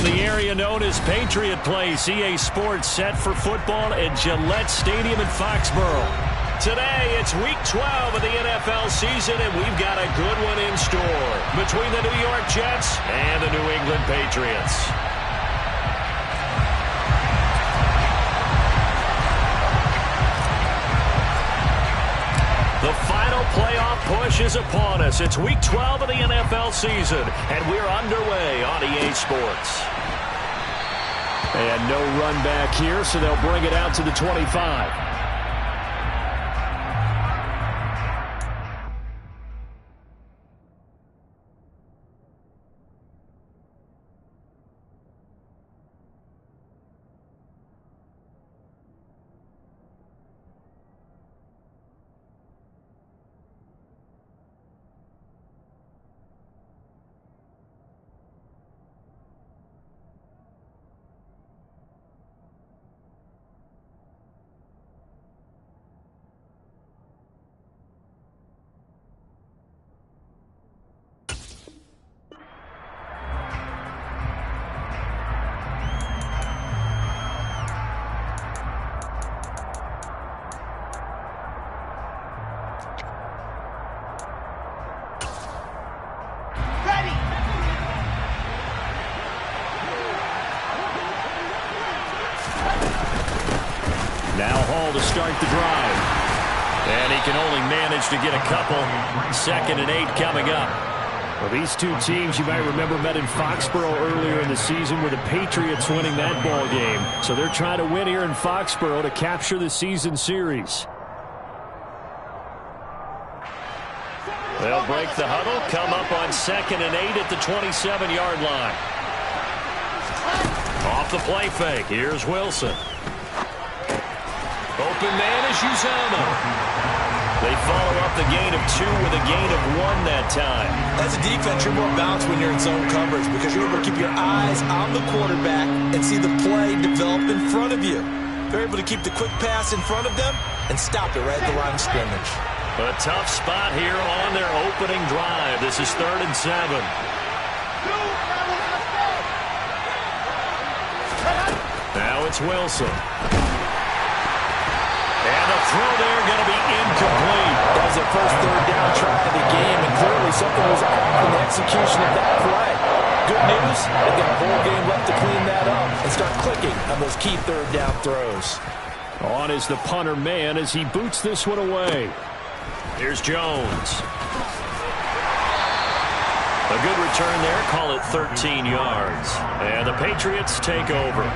From the area known as Patriot Place, EA Sports set for football at Gillette Stadium in Foxborough. Today, it's Week 12 of the NFL season, and we've got a good one in store between the New York Jets and the New England Patriots. The final playoff push is upon us. It's Week 12 of the NFL season, and we're underway on EA Sports. And no run back here, so they'll bring it out to the 25. Now Hall to start the drive. And he can only manage to get a couple. 2nd and 8 coming up. Well, these two teams, you might remember, met in Foxborough earlier in the season with the Patriots winning that ball game. So they're trying to win here in Foxborough to capture the season series. They'll break the huddle, come up on 2nd and 8 at the 27-yard line. Off the play fake. Here's Wilson. Open man is Uzama. They follow up the gain of 2 with a gain of 1 that time. As a defense, you're more balanced when you're in zone coverage because you're able to keep your eyes on the quarterback and see the play develop in front of you. They're able to keep the quick pass in front of them and stop it right at the line of scrimmage. A tough spot here on their opening drive. This is 3rd and 7. Now it's Wilson. And the throw there going to be incomplete. That was their first 3rd down try of the game, and clearly something was off in the execution of that play. Good news, they've got a whole game left to clean that up and start clicking on those key 3rd down throws. On is the punter man as he boots this one away. Here's Jones. A good return there, call it 13 yards. And the Patriots take over.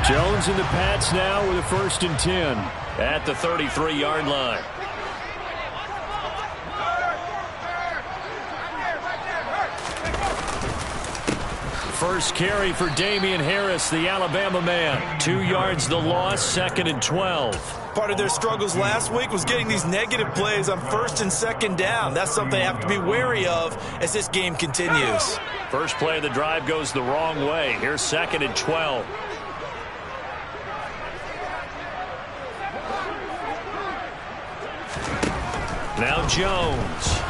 Jones in the Pats now with a 1st and 10 at the 33-yard line. First carry for Damian Harris, the Alabama man. 2 yards the loss, 2nd and 12. Part of their struggles last week was getting these negative plays on 1st and 2nd down. That's something they have to be wary of as this game continues. First play of the drive goes the wrong way. Here's 2nd and 12. Now Jones.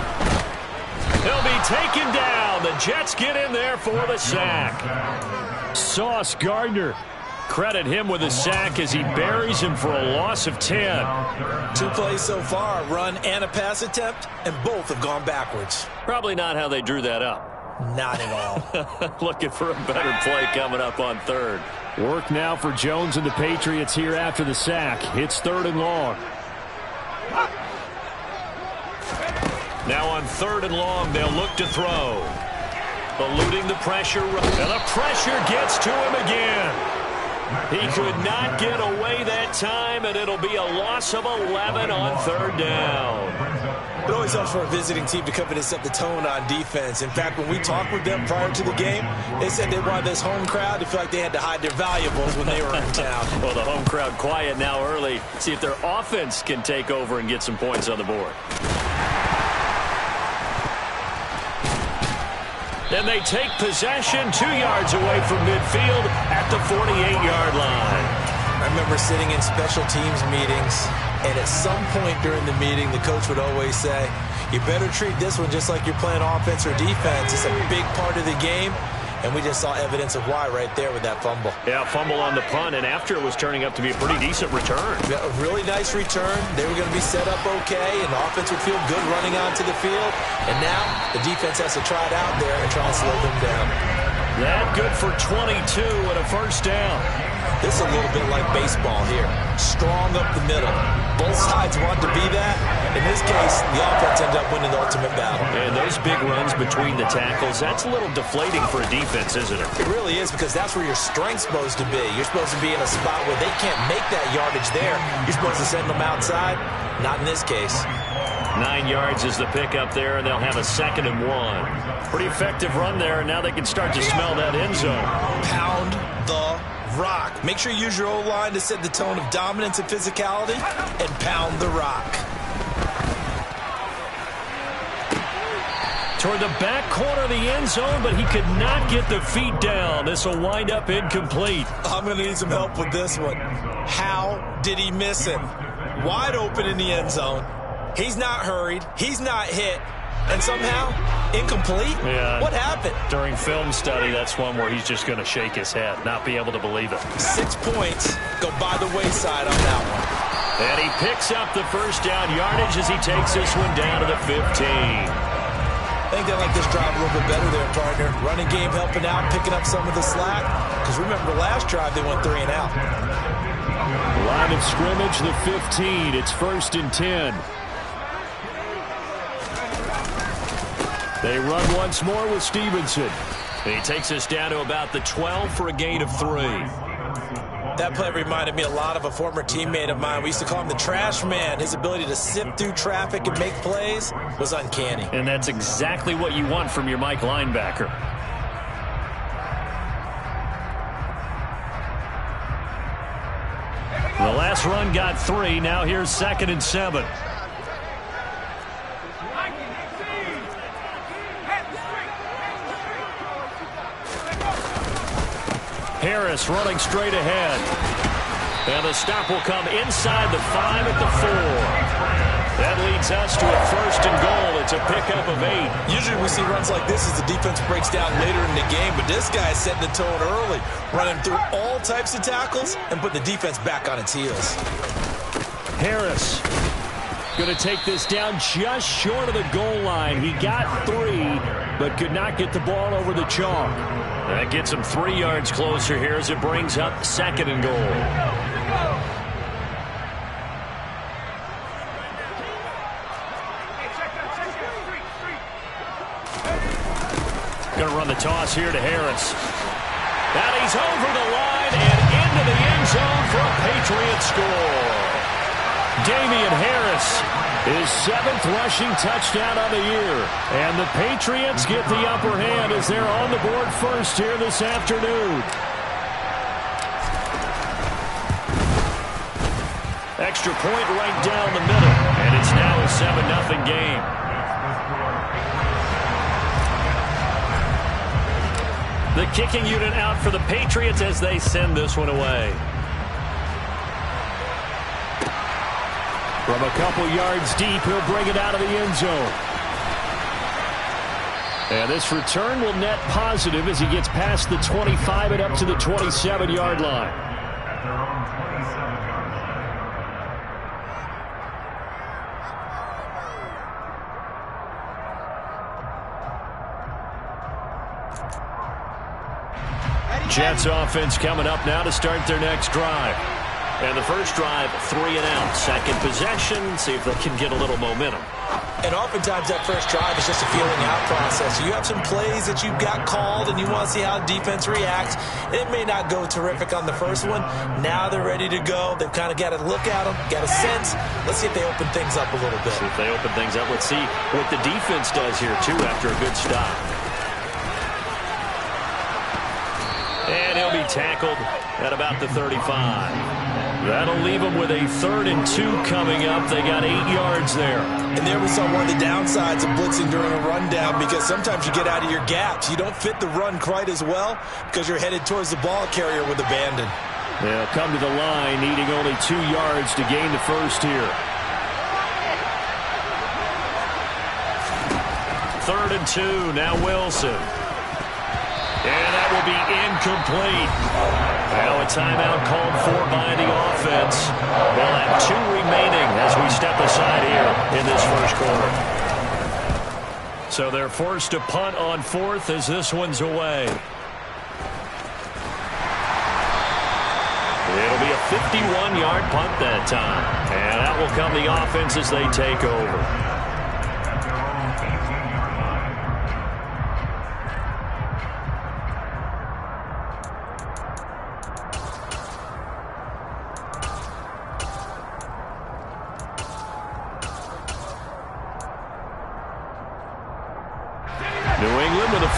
He'll be taken down. The Jets get in there for the sack. Sauce Gardner. Credit him with a sack as he buries him for a loss of 10. 2 plays so far, a run and a pass attempt, and both have gone backwards. Probably not how they drew that up. Not at all. Looking for a better play coming up on 3rd. Work now for Jones and the Patriots here after the sack. It's 3rd and long. Now on 3rd and long, they'll look to throw. Eluding the pressure. And the pressure gets to him again. He could not get away that time, and it'll be a loss of 11 on third down. It always helps for a visiting team to come in and set the tone on defense. In fact, when we talked with them prior to the game, they said they wanted this home crowd to feel like they had to hide their valuables when they were in town. Well, the home crowd quiet now early. See if their offense can take over and get some points on the board. And they take possession 2 yards away from midfield at the 48-yard line. I remember sitting in special teams meetings, and at some point during the meeting, the coach would always say, you better treat this one just like you're playing offense or defense. It's a big part of the game, and we just saw evidence of why right there with that fumble. Yeah, fumble on the punt, and after it was turning up to be a pretty decent return. Yeah, a really nice return. They were going to be set up okay, and the offense would feel good running onto the field. And now the defense has to try it out there and try and slow them down. That good for 22 and a first down. This is a little bit like baseball here. Strong up the middle. Both sides want to be that. In this case, the offense ended up winning the ultimate battle. And those big runs between the tackles, that's a little deflating for a defense, isn't it? It really is, because that's where your strength's supposed to be. You're supposed to be in a spot where they can't make that yardage there. You're supposed to send them outside. Not in this case. 9 yards is the pickup there, and they'll have a 2nd and 1. Pretty effective run there, and now they can start to smell that end zone. Pound the rock. Make sure you use your O-line to set the tone of dominance and physicality, and pound the rock. Toward the back corner of the end zone, but he could not get the feet down. This will wind up incomplete. I'm going to need some help with this one. How did he miss him? Wide open in the end zone. He's not hurried. He's not hit. And somehow, incomplete? Yeah. What happened? During film study, that's one where he's just going to shake his head, not be able to believe it. 6 points go by the wayside on that one. And he picks up the first down yardage as he takes this one down to the 15. I think they like this drive a little bit better there, partner. Running game helping out, picking up some of the slack. Because remember, the last drive, they went 3 and out. Line of scrimmage, the 15. It's 1st and 10. They run once more with Stevenson. He takes us down to about the 12 for a gain of 3. That play reminded me a lot of a former teammate of mine. We used to call him the trash man. His ability to sift through traffic and make plays was uncanny. And that's exactly what you want from your Mike linebacker. The last run got 3. Now here's 2nd and 7. Harris running straight ahead. And the stop will come inside the 5 at the 4. That leads us to a 1st and goal. It's a pickup of 8. Usually we see runs like this as the defense breaks down later in the game, but this guy is setting the tone early, running through all types of tackles and putting the defense back on its heels. Harris going to take this down just short of the goal line. He got 3, but could not get the ball over the chalk. That gets him 3 yards closer here as it brings up 2nd and goal. Going to run the toss here to Harris. And he's over the line and into the end zone for a Patriot score. Damian Harris, his 7th rushing touchdown on the year. And the Patriots get the upper hand as they're on the board first here this afternoon. Extra point right down the middle. And it's now a 7-0 game. The kicking unit out for the Patriots as they send this one away. From a couple yards deep, he'll bring it out of the end zone. And this return will net positive as he gets past the 25 and up to the 27-yard line. Jets offense coming up now to start their next drive. And the first drive, 3 and out. Second possession, see if they can get a little momentum. And oftentimes that first drive is just a feeling out process. You have some plays that you've got called and you want to see how defense reacts. It may not go terrific on the first one. Now they're ready to go. They've kind of got to look at them, got a sense. Let's see if they open things up a little bit. See if they open things up. Let's see what the defense does here, too, after a good stop. And he'll be tackled at about the 35. That'll leave them with a 3rd and 2 coming up. They got 8 yards there. And there we saw one of the downsides of blitzing during a rundown, because sometimes you get out of your gaps. You don't fit the run quite as well because you're headed towards the ball carrier with abandon. They'll come to the line, needing only 2 yards to gain the first here. 3rd and 2, now Wilson. And that will be incomplete. Now a timeout called for by the offense. They'll have 2 remaining as we step aside here in this first quarter. So they're forced to punt on 4th as this one's away. It'll be a 51-yard punt that time. And that will come the offense as they take over.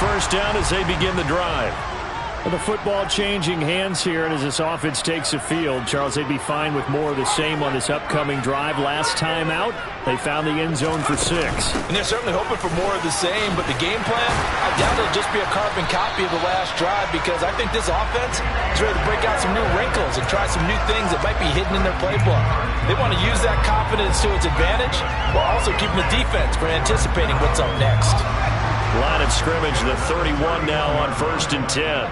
First down as they begin the drive. The football changing hands here, and as this offense takes the field, Charles, they'd be fine with more of the same on this upcoming drive. Last time out, they found the end zone for 6. And they're certainly hoping for more of the same, but the game plan, I doubt it'll just be a carbon copy of the last drive, because I think this offense is ready to break out some new wrinkles and try some new things that might be hidden in their playbook. They want to use that confidence to its advantage while also keeping the defense from anticipating what's up next. Line of scrimmage, the 31 now on 1st and 10.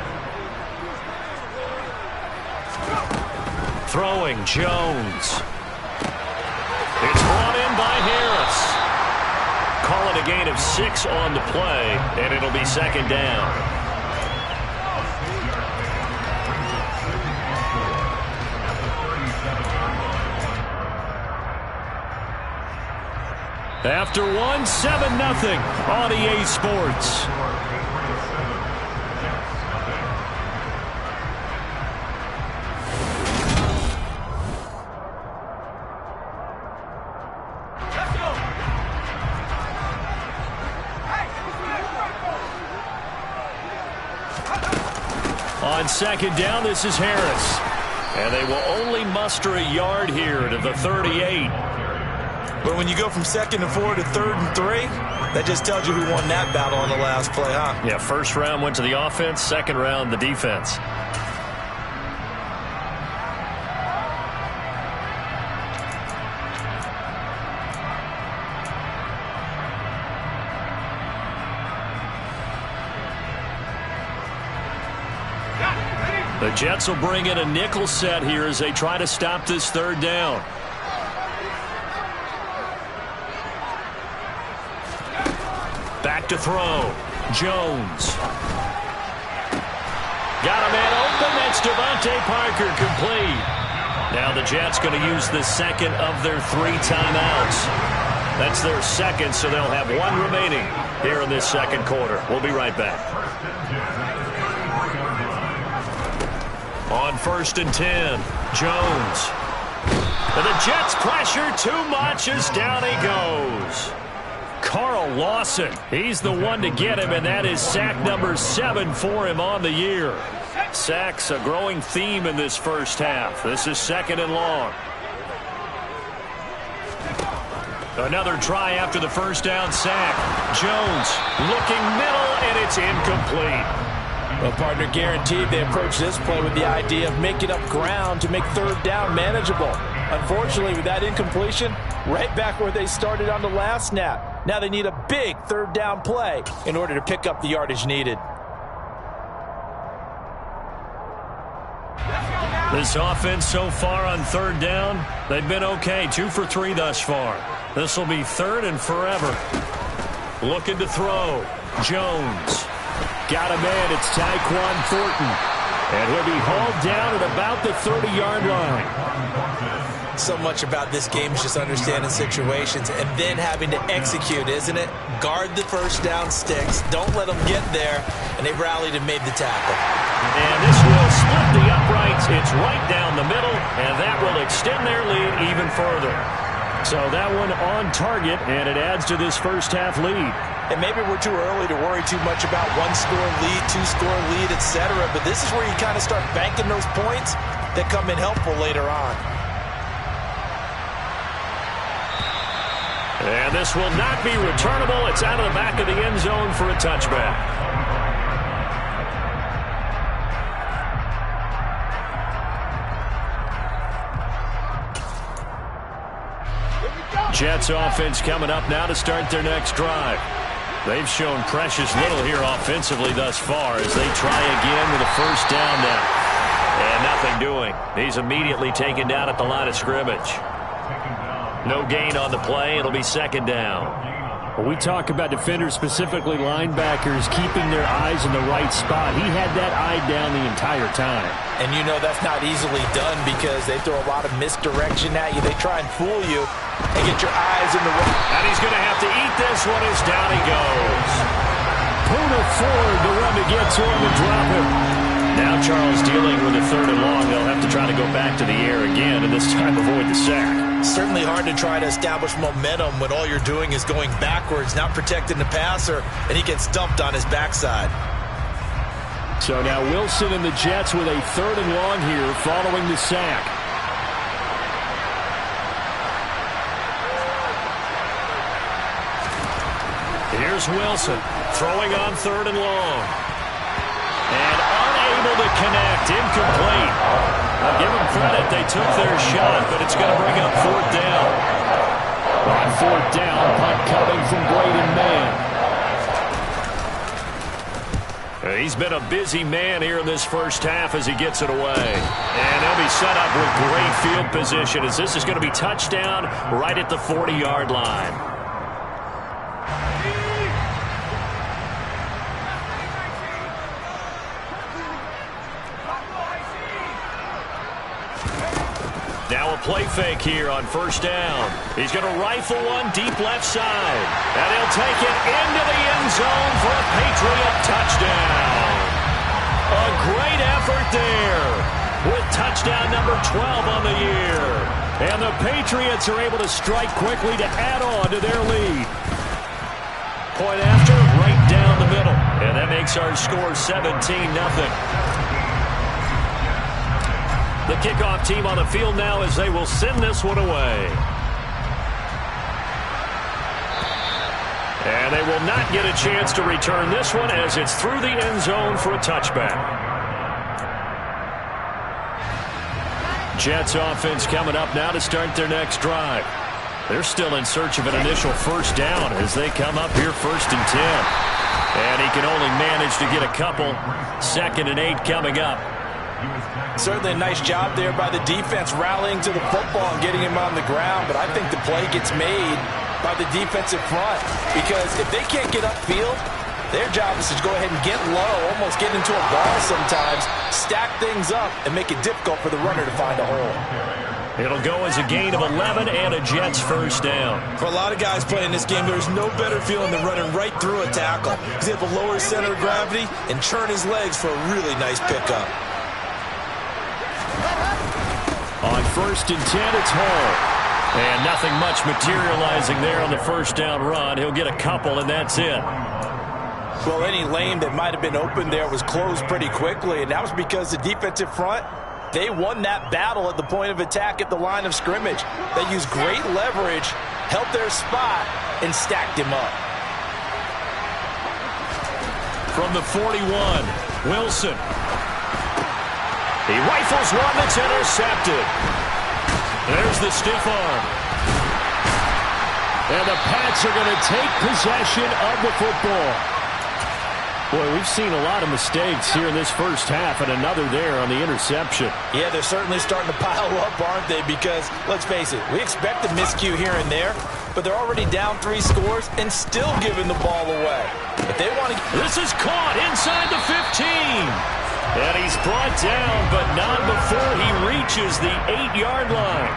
Throwing, Jones. It's brought in by Harris. Call it a gain of 6 on the play, and it'll be 2nd down. After 1, 7-0 on EA Sports. On 2nd down, this is Harris. And they will only muster a yard here to the 38. But when you go from 2nd and 4 to 3rd and 3, that just tells you who won that battle on the last play, huh? Yeah, first round went to the offense, second round the defense. The Jets will bring in a nickel set here as they try to stop this 3rd down. Back to throw. Jones. Got a man open. That's Devontae Parker, complete. Now the Jets going to use the 2nd of their 3 timeouts. That's their 2nd, so they'll have 1 remaining here in this 2nd quarter. We'll be right back. On 1st and 10, Jones. And the Jets pressure too much as down he goes. Carl Lawson, he's the one to get him, and that is sack number 7 for him on the year. Sacks a growing theme in this first half. This is 2nd and long. Another try after the first down sack. Jones looking middle, and it's incomplete. Well, partner, guaranteed they approach this play with the idea of making up ground to make 3rd down manageable. Unfortunately, with that incompletion, right back where they started on the last snap. Now they need a big 3rd down play in order to pick up the yardage needed. This offense so far on 3rd down, they've been okay. 2 for 3 thus far. This will be 3rd and forever. Looking to throw. Jones. Got a man. It's Tyquan Thornton. And he'll be hauled down at about the 30-yard line. So much about this game is just understanding situations and then having to execute, isn't it? Guard the first down sticks. Don't let them get there. And they rallied and made the tackle. And this will split the uprights. It's right down the middle, and that will extend their lead even further. So that one on target, and it adds to this first-half lead. And maybe we're too early to worry too much about one-score lead, two-score lead, etc. But this is where you kind of start banking those points that come in helpful later on. And this will not be returnable. It's out of the back of the end zone for a touchback. Jets offense coming up now to start their next drive. They've shown precious little here offensively thus far as they try again with a first down now. And nothing doing. He's immediately taken down at the line of scrimmage. No gain on the play. It'll be second down. When we talk about defenders, specifically linebackers, keeping their eyes in the right spot, he had that eye down the entire time. And you know that's not easily done because they throw a lot of misdirection at you. They try and fool you and get your eyes in the right. And he's going to have to eat this one as down he goes. Puna Ford, the one to get to him and drop him. Now Charles dealing with a third and long. They'll have to try to go back to the air again and this time avoid the sack. Certainly hard to try to establish momentum when all you're doing is going backwards, not protecting the passer, and he gets dumped on his backside. So now Wilson and the Jets with a third and long here following the sack. Here's Wilson throwing on third and long. And unable to connect, incomplete. I'll give them credit, they took their shot, but it's going to bring up fourth down. On fourth down, punt coming from Braden Mann. He's been a busy man here in this first half as he gets it away. And they'll be set up with great field position as this is going to be touchdown right at the 40-yard line. Now a play fake here on first down. He's going to rifle one deep left side. And he'll take it into the end zone for a Patriot touchdown. A great effort there with touchdown number 12 on the year. And the Patriots are able to strike quickly to add on to their lead. Point after, right down the middle. And that makes our score 17-0. The kickoff team on the field now as they will send this one away. And they will not get a chance to return this one as it's through the end zone for a touchback. Jets offense coming up now to start their next drive. They're still in search of an initial first down as they come up here first and 10. And he can only manage to get a couple. Second and 8 coming up. Certainly a nice job there by the defense rallying to the football and getting him on the ground, but I think the play gets made by the defensive front because if they can't get upfield, their job is to go ahead and get low, almost get into a ball sometimes, stack things up, and make it difficult for the runner to find a hole. It'll go as a gain of 11 and a Jets first down. For a lot of guys playing this game, there's no better feeling than running right through a tackle. He's able to lower his center of gravity and churn his legs for a really nice pickup. On first and 10, it's Hall. And nothing much materializing there on the first down run. He'll get a couple, and that's it. Well, any lane that might have been open there was closed pretty quickly, and that was because the defensive front, they won that battle at the point of attack at the line of scrimmage. They used great leverage, held their spot, and stacked him up. From the 41, Wilson. He rifles one that's intercepted. There's the stiff arm. And the Pats are going to take possession of the football. Boy, we've seen a lot of mistakes here in this first half, and another there on the interception. Yeah, they're certainly starting to pile up, aren't they? Because, let's face it, we expect a miscue here and there, but they're already down 3 scores and still giving the ball away. If they want to... This is caught inside the 15. And he's brought down, but not before he reaches the 8-yard line.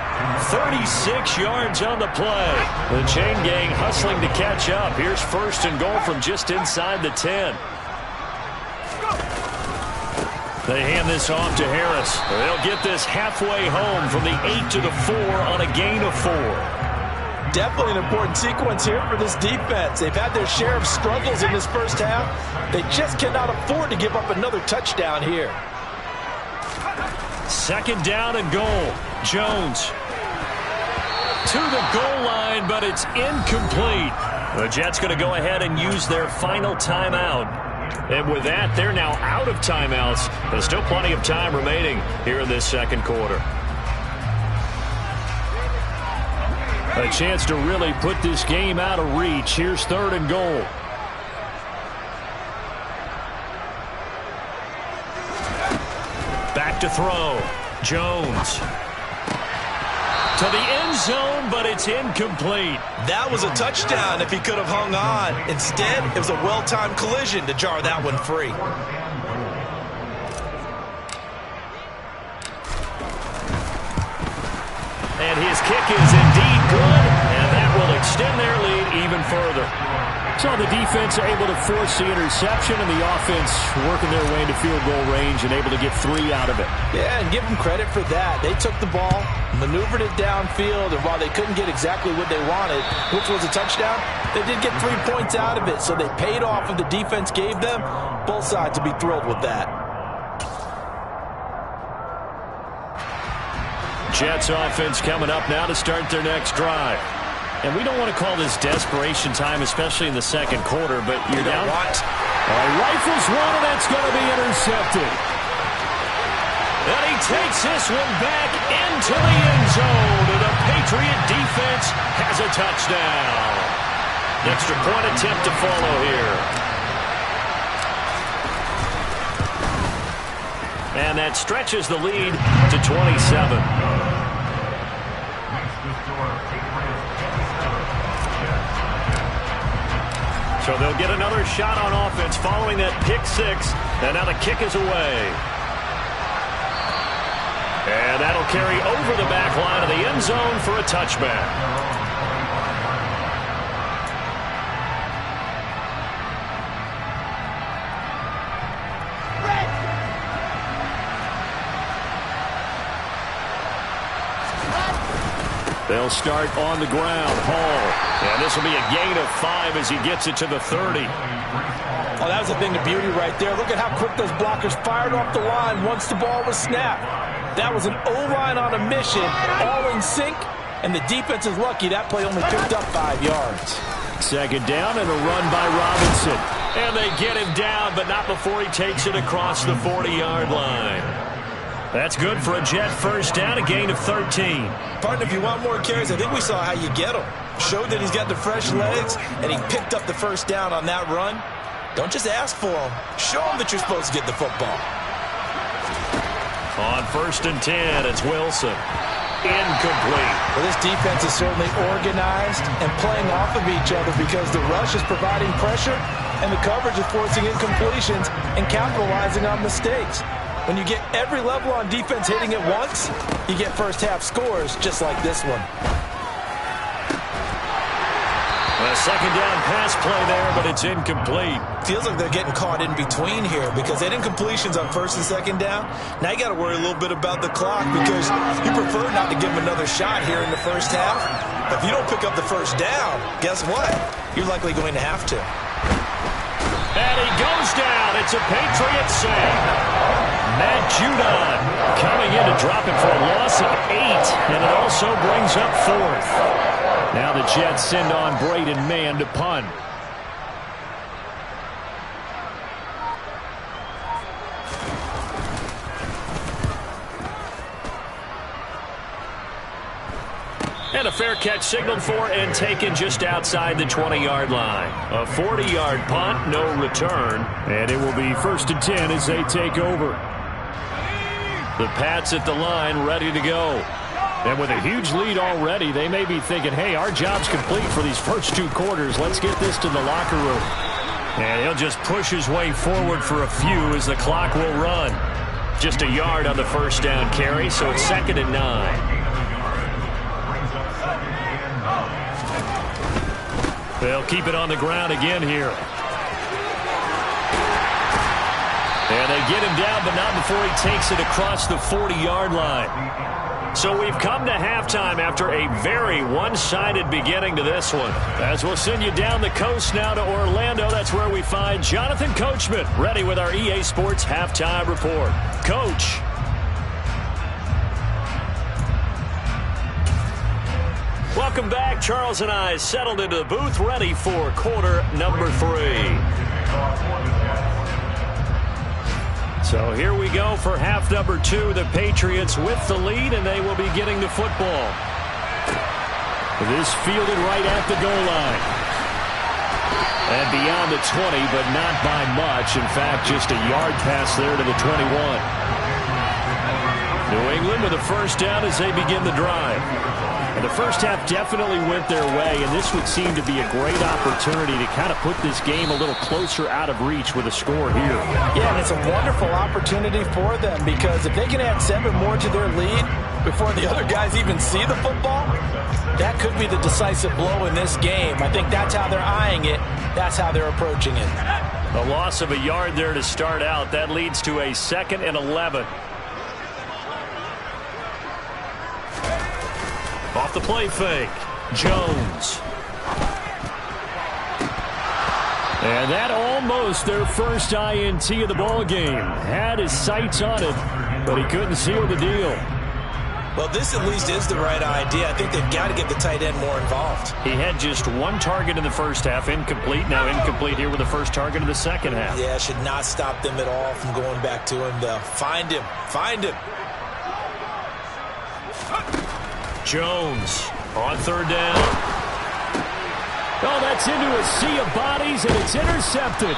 36 yards on the play. The chain gang hustling to catch up. Here's 1st and goal from just inside the 10. They hand this off to Harris. They'll get this halfway home from the 8 to the 4 on a gain of 4. Definitely an important sequence here for this defense. They've had their share of struggles in this first half. They just cannot afford to give up another touchdown here. 2nd down and goal. Jones to the goal line, but it's incomplete. The Jets going to go ahead and use their final timeout. And with that, they're now out of timeouts. There's still plenty of time remaining here in this 2nd quarter. A chance to really put this game out of reach. Here's 3rd and goal. Back to throw. Jones to the end zone, but it's incomplete. That was a touchdown if he could have hung on. Instead, it was a well-timed collision to jar that one free. And his kick is indeed good, and that will extend their lead even further. So the defense able to force the interception, and the offense working their way into field goal range and able to get 3 out of it. Yeah, and give them credit for that. They took the ball, maneuvered it downfield, and while they couldn't get exactly what they wanted, which was a touchdown, they did get 3 points out of it, so they paid off what the defense gave them. Both sides will be thrilled with that. Jets offense coming up now to start their next drive. And we don't want to call this desperation time, especially in the 2nd quarter, but you're down. Rifles one, and that's going to be intercepted. And he takes this one back into the end zone, and the Patriot defense has a touchdown. Extra point attempt to follow here. And that stretches the lead to 27. So they'll get another shot on offense following that pick 6. And now the kick is away. And that'll carry over the back line of the end zone for a touchback. They'll start on the ground. Hall. And this will be a gain of 5 as he gets it to the 30. Oh, that was a thing of beauty right there. Look at how quick those blockers fired off the line once the ball was snapped. That was an O-line on a mission, all in sync, and the defense is lucky that play only picked up 5 yards. 2nd down and a run by Robinson. And they get him down, but not before he takes it across the 40-yard line. That's good for a Jet 1st down, a gain of 13. Partner, if you want more carries, I think we saw how you get him. Showed that he's got the fresh legs, and he picked up the 1st down on that run. Don't just ask for him. Show him that you're supposed to get the football. On 1st and 10, it's Wilson. Incomplete. Well, this defense is certainly organized and playing off of each other because the rush is providing pressure and the coverage is forcing incompletions and capitalizing on mistakes. When you get every level on defense hitting at once, you get first half scores just like this one. A 2nd down pass play there, but it's incomplete. Feels like they're getting caught in between here because they had incompletions on 1st and 2nd down. Now you got to worry a little bit about the clock because you prefer not to give them another shot here in the first half. But if you don't pick up the 1st down, guess what? You're likely going to have to. And he goes down. It's a Patriot save. Matt Judon coming in to drop it for a loss of 8, and it also brings up 4th. Now the Jets send on Braden Mann to punt. And a fair catch signaled for and taken just outside the 20-yard line. A 40-yard punt, no return. And it will be 1st and 10 as they take over. The Pats at the line ready to go. And with a huge lead already, they may be thinking, hey, our job's complete for these first 2 quarters. Let's get this to the locker room. And he'll just push his way forward for a few as the clock will run. Just a yard on the first down carry, so it's 2nd and 9. They'll keep it on the ground again here. And they get him down, but not before he takes it across the 40-yard line. So we've come to halftime after a very one-sided beginning to this one. As we'll send you down the coast now to Orlando, that's where we find Jonathan Coachman, ready with our EA Sports Halftime Report. Coach. Welcome back. Charles and I settled into the booth, ready for quarter number 3. So here we go for half number 2. The Patriots with the lead, and they will be getting the football. This fielded right at the goal line. And beyond the 20, but not by much. In fact, just a yard pass there to the 21. New England with a first down as they begin the drive. And the first half definitely went their way, and this would seem to be a great opportunity to kind of put this game a little closer out of reach with a score here. Yeah, and it's a wonderful opportunity for them because if they can add 7 more to their lead before the other guys even see the football, that could be the decisive blow in this game. I think that's how they're eyeing it. That's how they're approaching it. A loss of a yard there to start out. That leads to a 2nd and 11. Off the play fake, Jones. And that almost their first INT of the ball game. Had his sights on it, but he couldn't seal the deal. Well, this at least is the right idea. I think they've got to get the tight end more involved. He had just 1 target in the first half, incomplete. Now incomplete here with the first target in the second half. Yeah, should not stop them at all from going back to him, though. Find him. Find him. Jones on 3rd down. Oh, that's into a sea of bodies, and it's intercepted.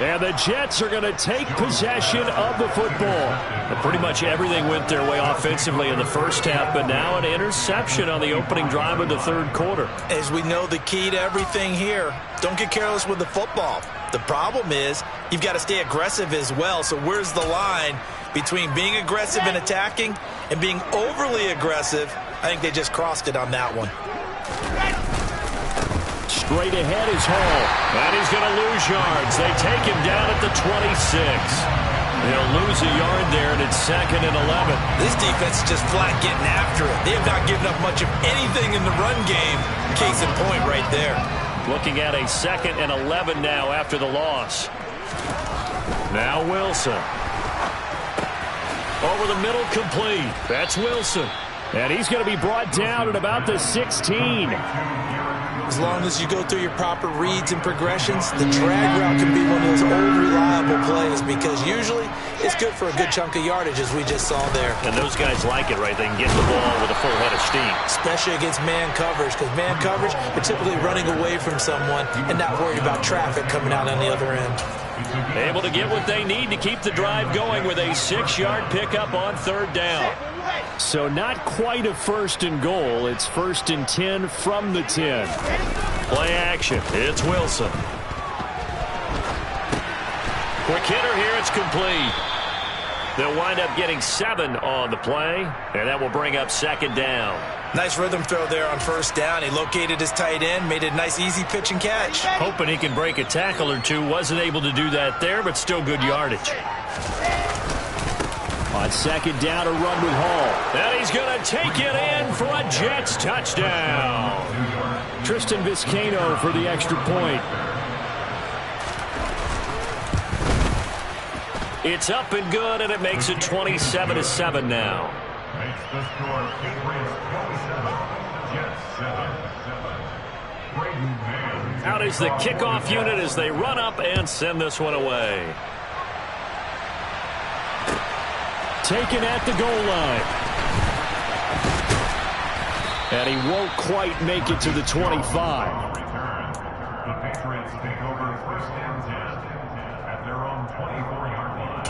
And the Jets are going to take possession of the football. And pretty much everything went their way offensively in the first half, but now an interception on the opening drive of the 3rd quarter. As we know, the key to everything here, don't get careless with the football. The problem is you've got to stay aggressive as well. So where's the line between being aggressive and attacking and being overly aggressive? I think they just crossed it on that one. Straight ahead is Hall. And he's going to lose yards. They take him down at the 26. They'll lose a yard there, and it's 2nd and 11. This defense is just flat getting after it. They have not given up much of anything in the run game. Case in point right there. Looking at a 2nd and 11 now after the loss. Now Wilson. Over the middle, complete. That's Wilson. And he's going to be brought down at about the 16. As long as you go through your proper reads and progressions, the drag route can be one of those old reliable plays because usually it's good for a good chunk of yardage as we just saw there. And those guys like it, right? They can get the ball with a full head of steam. Especially against man coverage because man coverage, you're typically running away from someone and not worried about traffic coming out on the other end. Able to get what they need to keep the drive going with a 6-yard pickup on 3rd down. So not quite a 1st and goal. It's 1st and 10 from the 10. Play action. It's Wilson. Quick hitter here. It's complete. They'll wind up getting 7 on the play, and that will bring up 2nd down. Nice rhythm throw there on 1st down. He located his tight end, made a nice easy pitch and catch. Hoping he can break a tackle or two. Wasn't able to do that there, but still good yardage. On 2nd down, a run with Hall. And he's going to take it in for a Jets touchdown. Tristan Vizcaino for the extra point. It's up and good, and it makes it 27-7 now. Out is the kickoff unit as they run up and send this one away. Taken at the goal line. And he won't quite make it to the 25. The Patriots take over 1st and 10 at their own 24-yard line.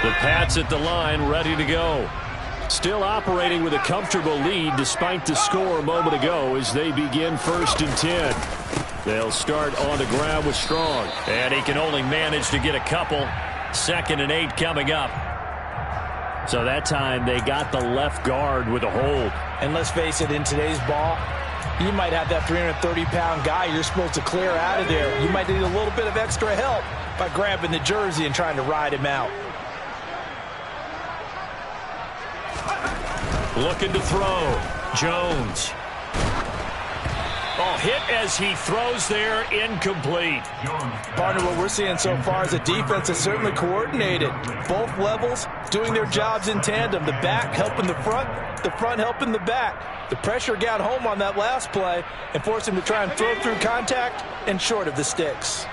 The Pats at the line, ready to go. Still operating with a comfortable lead despite the score a moment ago as they begin 1st and 10. They'll start on the ground with Strong. And he can only manage to get a couple. 2nd and 8 coming up. So that time they got the left guard with a hold. And let's face it, in today's ball, you might have that 330-pound guy you're supposed to clear out of there. You might need a little bit of extra help by grabbing the jersey and trying to ride him out. Looking to throw. Jones. Oh, hit as he throws there, incomplete. Partner, what we're seeing so far is a defense that's certainly coordinated. Both levels doing their jobs in tandem. The back helping the front helping the back. The pressure got home on that last play and forced him to try and throw through contact and short of the sticks.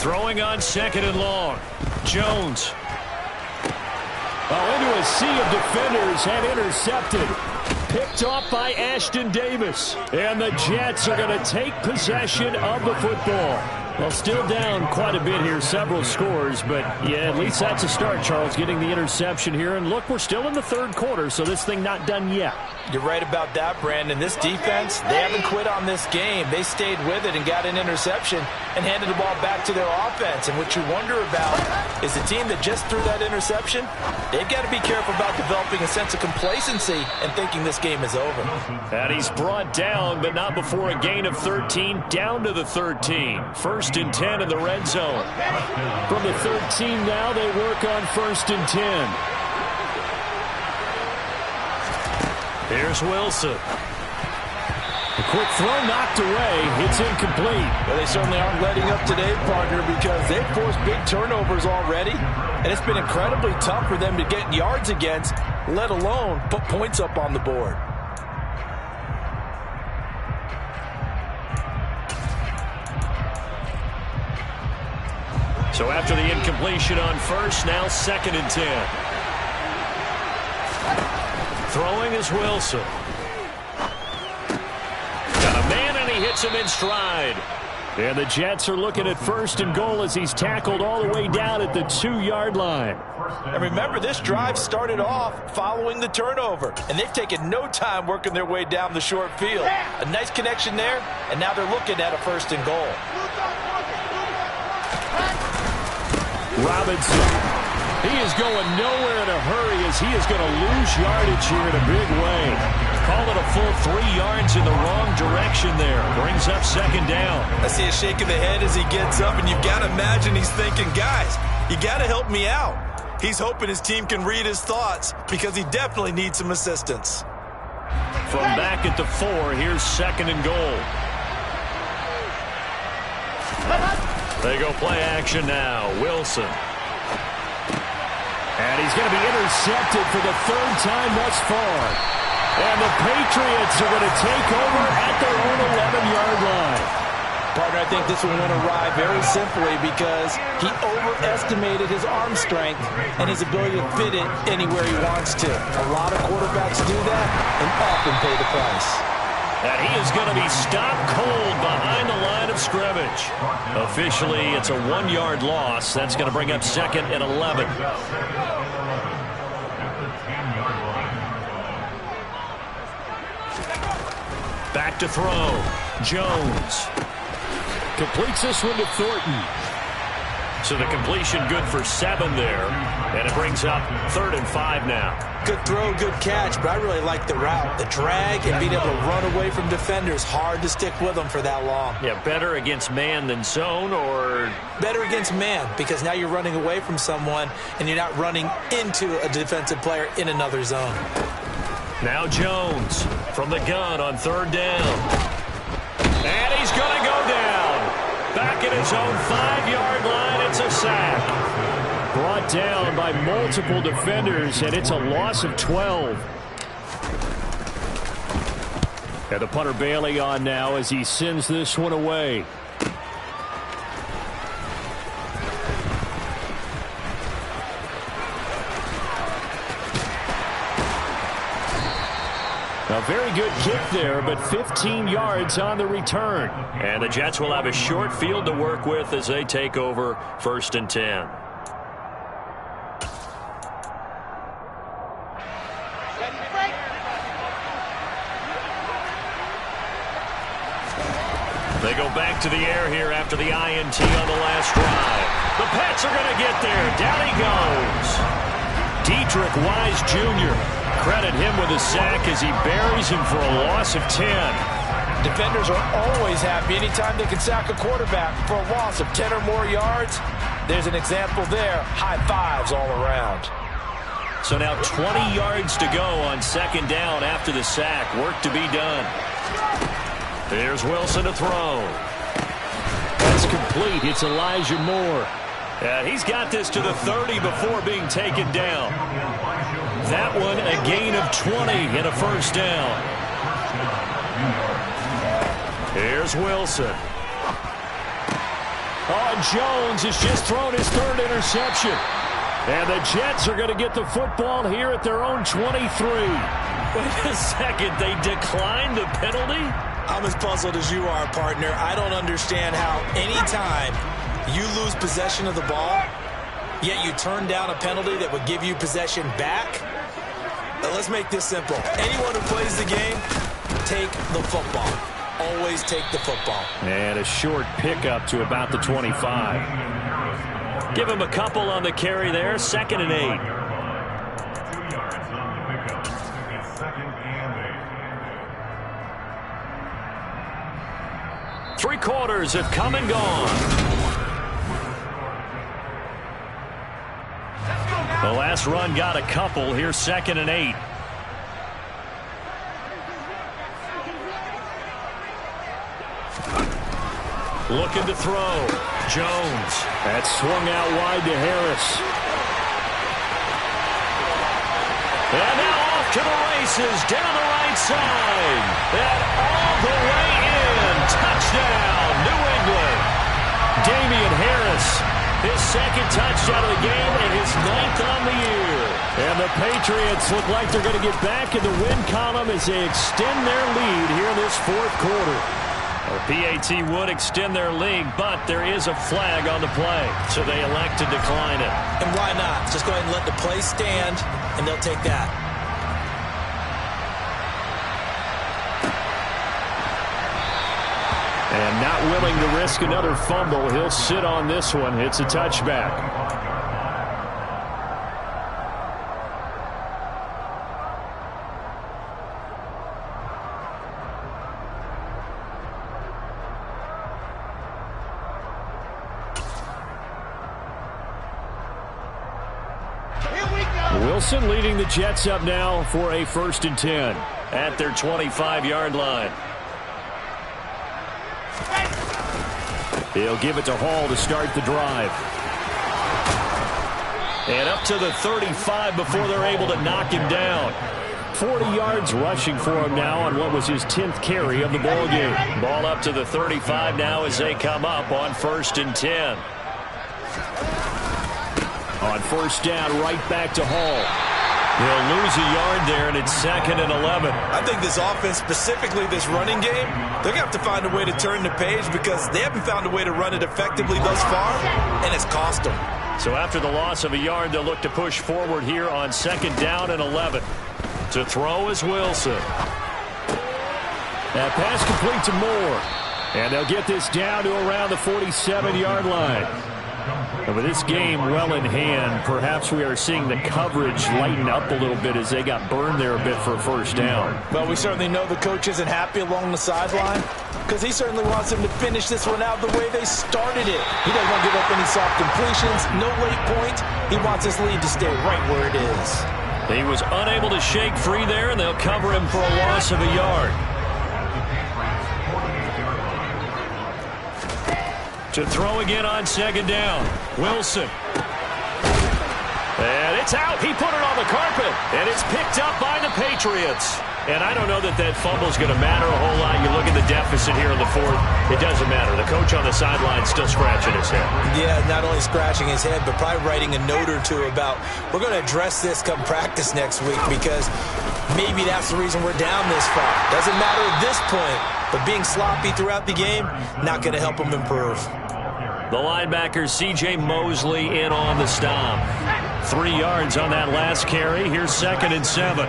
Throwing on 2nd and long. Jones. Into a sea of defenders and intercepted. Picked off by Ashton Davis. And the Jets are going to take possession of the football. Well, still down quite a bit here, several scores, but yeah, at least that's a start, Charles, getting the interception here. And look, we're still in the 3rd quarter, so this thing not done yet. You're right about that, Brandon. This defense, they haven't quit on this game. They stayed with it and got an interception and handed the ball back to their offense. And what you wonder about is the team that just threw that interception, they've got to be careful about developing a sense of complacency and thinking this game is over. And he's brought down, but not before a gain of 13, down to the 13. 1st and 10 in the red zone. From the 13 now, they work on 1st and 10. Here's Wilson. A quick throw knocked away. It's incomplete. Well, they certainly aren't letting up today, partner, because they've forced big turnovers already, and it's been incredibly tough for them to get yards against, let alone put points up on the board. So after the incompletion on 1st, now 2nd and 10. Throwing is Wilson. Got a man, and he hits him in stride. And the Jets are looking at 1st and goal as he's tackled all the way down at the 2-yard line. And remember, this drive started off following the turnover, and they've taken no time working their way down the short field. A nice connection there, and now they're looking at a 1st and goal. Robinson. He is going nowhere in a hurry as he is going to lose yardage here in a big way. Call it a full 3 yards in the wrong direction there. Brings up 2nd down. I see a shake of the head as he gets up, and you've got to imagine he's thinking, guys, you got to help me out. He's hoping his team can read his thoughts because he definitely needs some assistance. From back at the 4, here's 2nd and goal. They go play action now. Wilson. And he's going to be intercepted for the 3rd time thus far. And the Patriots are going to take over at their own 11-yard line. Partner, I think this one went awry very simply because he overestimated his arm strength and his ability to fit it anywhere he wants to. A lot of quarterbacks do that and often pay the price. And he is going to be stopped cold behind the line of scrimmage. Officially, it's a 1-yard loss. That's going to bring up 2nd and 11. Back to throw. Jones. Completes this one to Thornton. So the completion good for 7 there. And it brings up 3rd and 5 now. Good throw, good catch, but I really like the route. The drag and being able to run away from defenders. Hard to stick with them for that long. Yeah, better against man than zone, or? Better against man, because now you're running away from someone and you're not running into a defensive player in another zone. Now Jones from the gun on 3rd down. And he's going to go down. Back at his own 5-yard line, it's a sack. Brought down by multiple defenders, and it's a loss of 12. And the punter Bailey on now as he sends this one away. Now very good kick there, but 15 yards on the return. And the Jets will have a short field to work with as they take over 1st and 10. They go back to the air here after the INT on the last drive. The Pats are going to get there. Down he goes. Dietrich Wise Jr. Credit him with a sack as he buries him for a loss of 10. Defenders are always happy anytime they can sack a quarterback for a loss of 10 or more yards. There's an example there. High fives all around. So now 20 yards to go on 2nd down after the sack. Work to be done. Here's Wilson to throw. That's complete. It's Elijah Moore. Yeah, he's got this to the 30 before being taken down. That one a gain of 20 and a 1st down. Here's Wilson. Oh, Jones has just thrown his 3rd interception. And the Jets are going to get the football here at their own 23. Wait a second. They declined the penalty? I'm as puzzled as you are, partner. I don't understand how anytime you lose possession of the ball, yet you turn down a penalty that would give you possession back. Now, let's make this simple. Anyone who plays the game, take the football. Always take the football. And a short pickup to about the 25. Give him a couple on the carry there. 2nd and 8. 2 yards on the pickup. It's 2nd and 8. 3 quarters have come and gone. The last run got a couple. Here's 2nd and 8. Looking to throw. Jones. That swung out wide to Harris. And now off to the races down the right side. And all the way in. Touchdown, New England. Damian Harris. His 2nd touchdown of the game and his 9th on the year. And the Patriots look like they're going to get back in the win column as they extend their lead here in this 4th quarter. The PAT would extend their lead, but there is a flag on the play, so they elect to decline it. And why not? Just go ahead and let the play stand, and they'll take that. And not willing to risk another fumble, he'll sit on this one. It's a touchback. Wilson leading the Jets up now for a 1st and 10 at their 25-yard line. He'll give it to Hall to start the drive. And up to the 35 before they're able to knock him down. 40 yards rushing for him now on what was his 10th carry of the ball game. Ball up to the 35 now as they come up on 1st and 10. On 1st down, right back to Hall. He'll lose a yard there, and it's 2nd and 11. I think this offense, specifically this running game, they're going to have to find a way to turn the page because they haven't found a way to run it effectively thus far, and it's cost them. So after the loss of a yard, they'll look to push forward here on 2nd down and 11. To throw is Wilson. That pass complete to Moore. And they'll get this down to around the 47-yard line. And with this game well in hand, perhaps we are seeing the coverage lighten up a little bit as they got burned there a bit for a 1st down. Well, we certainly know the coach isn't happy along the sideline because he certainly wants them to finish this one out the way they started it. He doesn't want to give up any soft completions, no late point. He wants his lead to stay right where it is. He was unable to shake free there, and they'll cover him for a loss of a yard. To throw again on 2nd down. Wilson. And it's out. He put it on the carpet. And it's picked up by the Patriots. And I don't know that that fumble's going to matter a whole lot. You look at the deficit here in the 4th. It doesn't matter. The coach on the sideline still scratching his head. Yeah, not only scratching his head, but probably writing a note or two about we're going to address this come practice next week because maybe that's the reason we're down this far. Doesn't matter at this point, but being sloppy throughout the game, not going to help them improve. The linebacker, C.J. Mosley, in on the stop. 3 yards on that last carry. Here's 2nd and 7.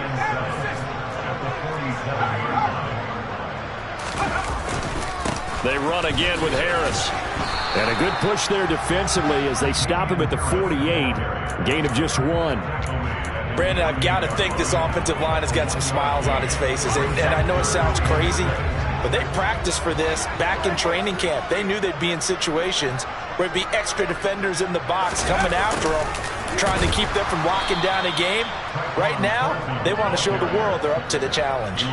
They run again with Harris. And a good push there defensively as they stop him at the 48. Gain of just 1. Brandon, I've got to think this offensive line has got some smiles on its faces. And I know it sounds crazy, but they practiced for this back in training camp. They knew they'd be in situations where it'd be extra defenders in the box coming after them, trying to keep them from locking down a game. Right now, they want to show the world they're up to the challenge.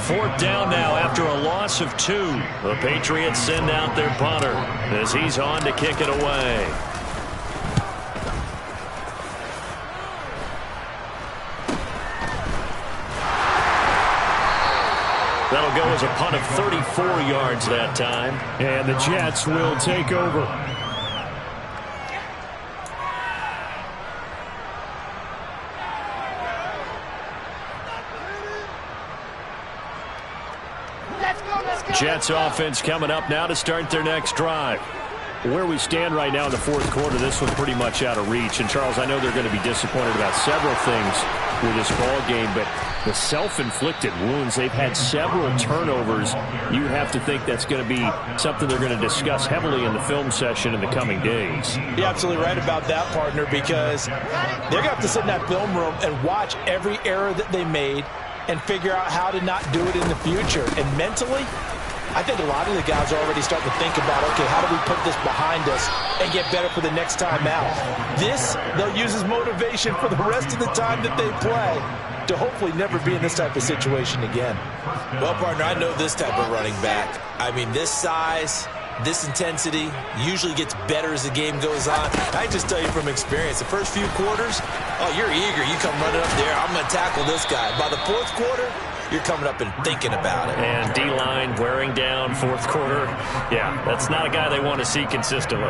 4th down now after a loss of 2. The Patriots send out their punter as he's on to kick it away. That'll go as a punt of 34 yards that time. And the Jets will take over. Jets offense coming up now to start their next drive. Where we stand right now in the 4th quarter, this one's pretty much out of reach. And, Charles, I know they're going to be disappointed about several things with this ball game, but the self-inflicted wounds, they've had several turnovers. You have to think that's going to be something they're going to discuss heavily in the film session in the coming days. You're absolutely right about that, partner, because they're going to have to sit in that film room and watch every error that they made and figure out how to not do it in the future. And mentally, I think a lot of the guys are already starting to think about, okay, how do we put this behind us and get better for the next time out? This, they'll use as motivation for the rest of the time that they play to hopefully never be in this type of situation again. Well, partner, I know this type of running back. I mean, this size, this intensity usually gets better as the game goes on. I just tell you from experience, the first few quarters, oh, you're eager. You come running up there, I'm going to tackle this guy. By the 4th quarter, you're coming up and thinking about it. And D-line wearing down 4th quarter. Yeah, that's not a guy they want to see consistently.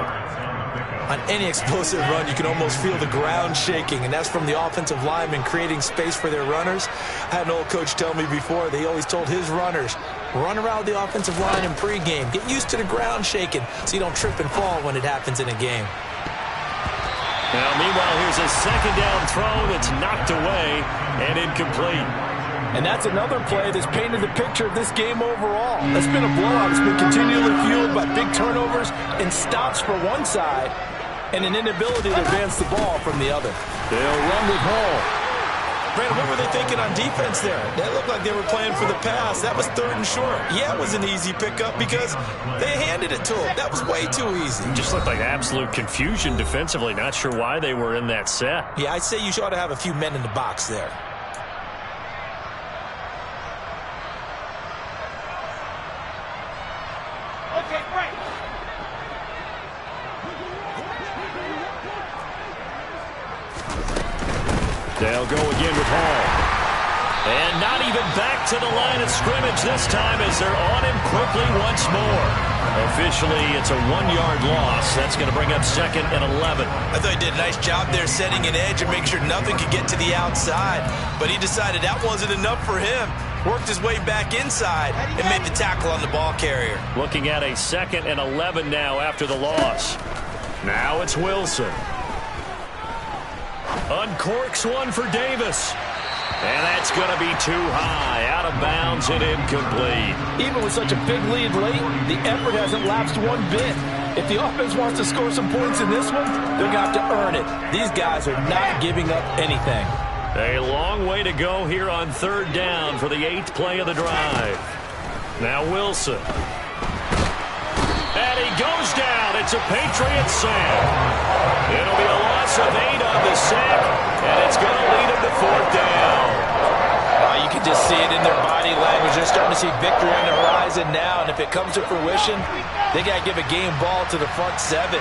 On any explosive run, you can almost feel the ground shaking, and that's from the offensive linemen creating space for their runners. I had an old coach tell me before, they always told his runners, run around the offensive line in pregame. Get used to the ground shaking so you don't trip and fall when it happens in a game. Now, meanwhile, here's a 2nd down throw that's knocked away and incomplete. And that's another play that's painted the picture of this game overall. It's been a blowout. It's been continually fueled by big turnovers and stops for one side and an inability to advance the ball from the other. They'll run with Hall. Brandon, what were they thinking on defense there? That looked like they were playing for the pass. That was 3rd and short. Yeah, it was an easy pickup because they handed it to him. That was way too easy. Just looked like absolute confusion defensively. Not sure why they were in that set. Yeah, I'd say you ought to have a few men in the box there. They'll go again with Hall. And not even back to the line of scrimmage this time as they're on him quickly once more. Officially, it's a 1-yard loss. That's going to bring up 2nd and 11. I thought he did a nice job there setting an edge and make sure nothing could get to the outside. But he decided that wasn't enough for him. Worked his way back inside and made the tackle on the ball carrier. Looking at a 2nd and 11 now after the loss. Now it's Wilson. Uncorks one for Davis. And that's going to be too high. Out of bounds and incomplete. Even with such a big lead late, the effort hasn't lapsed one bit. If the offense wants to score some points in this one, they're going to have to earn it. These guys are not giving up anything. A long way to go here on 3rd down for the 8th play of the drive. Now Wilson. And he goes down. It's a Patriot sack. It'll be a loss of 8 on the sack, and it's going to lead him to 4th down. You can just see it in their body language. They're starting to see victory on the horizon now, and if it comes to fruition, they got to give a game ball to the front 7.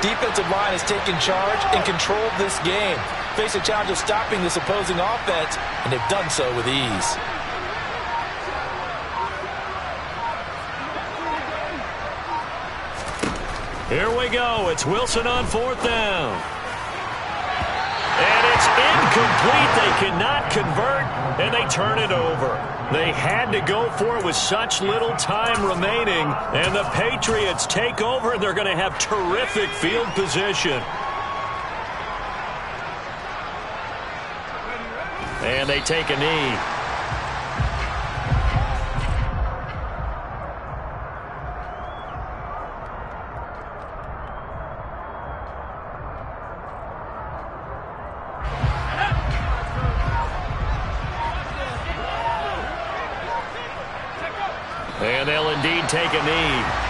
Defensive line has taken charge and controlled this game. Face a challenge of stopping this opposing offense, and they've done so with ease. Here we go. It's Wilson on 4th down. And it's incomplete. They cannot convert, and they turn it over. They had to go for it with such little time remaining, and the Patriots take over, and they're going to have terrific field position. And they take a knee. And they'll indeed take a knee.